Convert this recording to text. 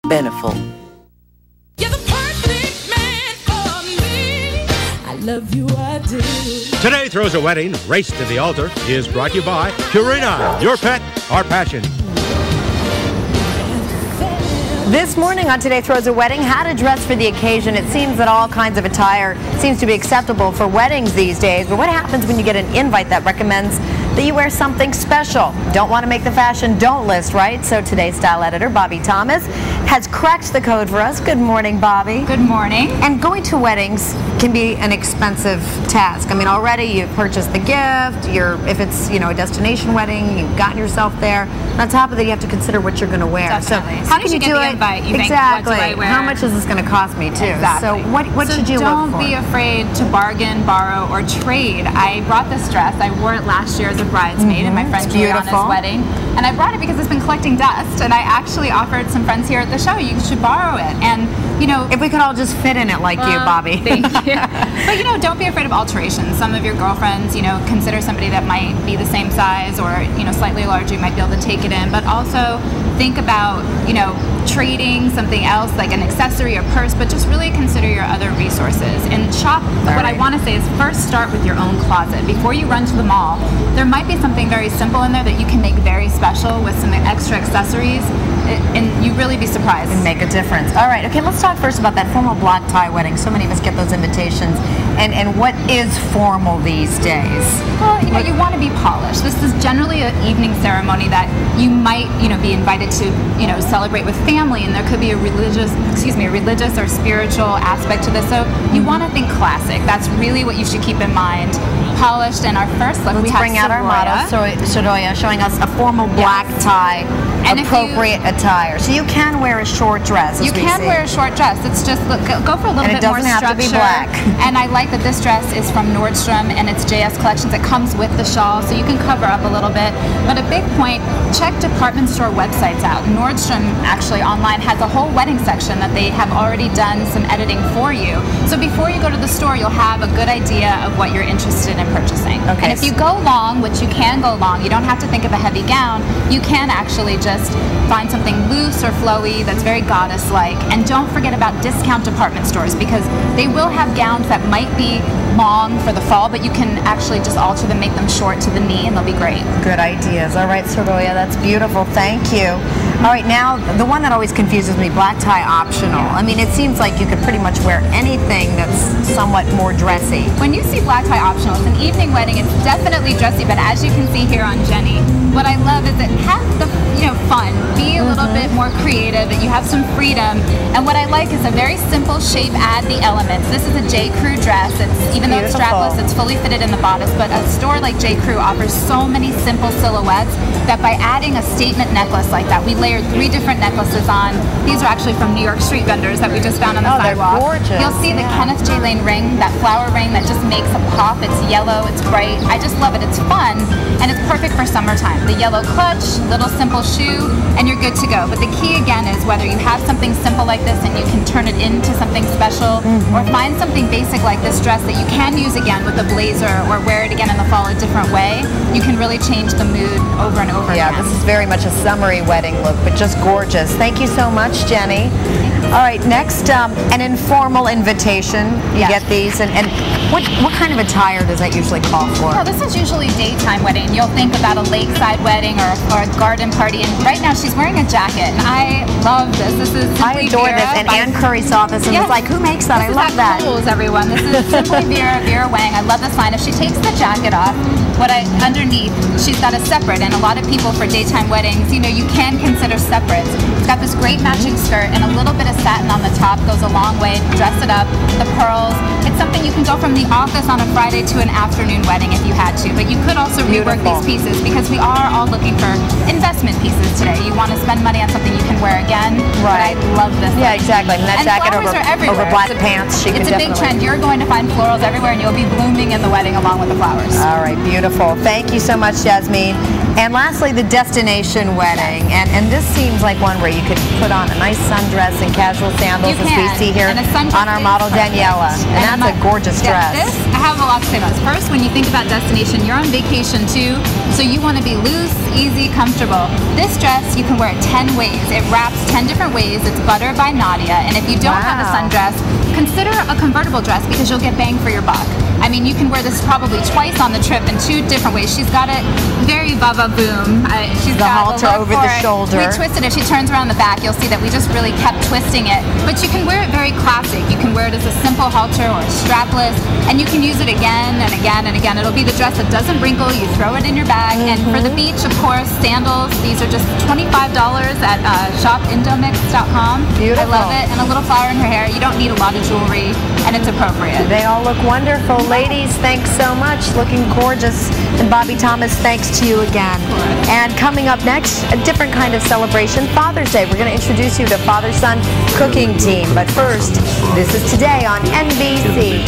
Beneful. You're the perfect man for me. I love you, I do. Today Throws a Wedding, Race to the Altar is brought to you by Purina, your pet, our passion. This morning on Today Throws a Wedding, how to dress for the occasion. It seems that all kinds of attire seems to be acceptable for weddings these days, but what happens when you get an invite that recommends that you wear something special? Don't want to make the fashion don't list, right? So today's style editor, Bobbie Thomas, has cracked the code for us. Good morning, Bobbie. Good morning. And going to weddings can be an expensive task. I mean, already you've purchased the gift, if it's, a destination wedding, you've gotten yourself there. On top of that, you have to consider what you're going to wear. Definitely. So how did you get the invite? You exactly. Think, what do I wear? How much is this going to cost me, too? Exactly. So what should you look for? Don't be afraid to bargain, borrow, or trade. I brought this dress. I wore it last year as a bridesmaid in my friend Juliana's wedding. And I brought it because it's been collecting dust, and I actually offered some friends here at the show, you should borrow it. And, if we could all just fit in it like you, Bobbie. Thank you. But, don't be afraid of alterations. Some of your girlfriends, consider somebody that might be the same size or, slightly larger, you might be able to take it in. But also think about, trading something else like an accessory or purse, but just really consider your other resources. And shop, what I want to say is first start with your own closet. Before you run to the mall, there might be something very simple in there that you can make very special with some extra accessories, and you'd really be surprised. And make a difference. All right, okay, let's talk first about that formal black tie wedding. So many of us get those invitations. And what is formal these days? Well, you want to be polished. This is generally an evening ceremony that you might, be invited to, celebrate with family, and there could be a religious or spiritual aspect to this. So you want to think classic. That's really what you should keep in mind. Polished. And our first look, we have bring out our motto, Soraya, showing us a formal black tie, and appropriate attire. So you can wear a short dress. You can wear a short dress. It's just go for a little bit more structure. And it doesn't have to be black. And I like that this dress is from Nordstrom, and it's JS Collections. It comes with the shawl, so you can cover up a little bit. But a big point, check department store websites out. Nordstrom actually online has a whole wedding section that they have already done some editing for you. So before you go to the store, you'll have a good idea of what you're interested in purchasing. Okay. And if you go long, which you can go long, you don't have to think of a heavy gown. You can actually just find something loose or flowy that's very goddess-like. And don't forget about discount department stores, because they will have gowns that might be long for the fall, but you can actually just alter them, make them short to the knee, and they'll be great. Good ideas. All right, Soraya, that's beautiful. Thank you. All right, now the one that always confuses me, black tie optional. I mean, it seems like you could pretty much wear anything that's somewhat more dressy. When you see black tie optional, it's an evening wedding. It's definitely dressy, but as you can see here on Jenny, what I love is it has the fun. Be a little bit more creative, and you have some freedom. And what I like is a very simple shape. Add the elements. This is a J. Crew dress. It's even though it's strapless, it's fully fitted in the bodice. But a store like J. Crew offers so many simple silhouettes that by adding a statement necklace like that, we layered 3 different necklaces on. These are actually from New York street vendors that we just found on the sidewalk. They're gorgeous. You'll see the Kenneth J. Lane ring, that flower ring that just makes a pop. It's yellow. It's bright. I just love it. It's fun, and it's perfect for summertime. The yellow clutch, little simple shoe, and you're good to go. But the key again is whether you have something simple like this and you can turn it into something special, or find something basic like this dress that you can use again with a blazer or wear it again in the fall a different way. You can really change the mood over and over again. Yeah, this is very much a summery wedding look, but just gorgeous. Thank you so much, Jenny. All right, next, an informal invitation. You get these, and what kind of attire does that usually call for? Well, this is usually daytime wedding. You'll think about a lakeside wedding or a garden party, and right now she's wearing a jacket, and I love this. This is Simply I adore Vera this, and Ann Curry saw this and was like, who makes that? I love that. This is everyone. This is Simply Vera Wang. I love this line. If she takes the jacket off, underneath, she's got a separate, and a lot of people for daytime weddings, you can consider separates. It's got this great matching skirt, and a little bit of satin on the top goes a long way. Dress it up, the pearls. It's something you can go from the office on a Friday to an afternoon wedding if you had to, but you could also rework these pieces, because we are all looking for investment pieces today. You want to spend money on something you can wear again. Right. But I love this. Yeah, exactly. And that jacket over black pants. It's a big trend. You're going to find florals everywhere, and you'll be blooming in the wedding along with the flowers. All right, beautiful. Thank you so much, Jasmine. And lastly, the destination wedding. And this seems like one where you could put on a nice sundress and casual sandals, as we see here on our model Daniela. And that's a gorgeous dress. This, I have a lot to say about this. First, when you think about destination, you're on vacation too, so you want to be loose, easy, comfortable. This dress, you can wear it 10 ways. It wraps 10 different ways. It's buttered by Nadia. And if you don't have a sundress, consider a convertible dress because you'll get bang for your buck. I mean, you can wear this probably twice on the trip in 2 different ways. She's got it very Baba Boom. She's the got halter over the shoulder. We twisted it. If she turns around the back, you'll see that we just really kept twisting it. But you can wear it very classic. You can wear it as a simple halter or a strapless, and you can use it again and again and again. It'll be the dress that doesn't wrinkle. You throw it in your bag. And for the beach, of course, sandals. These are just $25 at shopindomix.com. Beautiful. I love it. And a little flower in her hair. You don't need a lot of jewelry, and it's appropriate. They all look wonderful. Ladies, thanks so much. Looking gorgeous. And Bobbie Thomas, thanks to you again. And coming up next, a different kind of celebration, Father's Day. We're going to introduce you to Father-Son Cooking Team. But first, this is Today on NBC.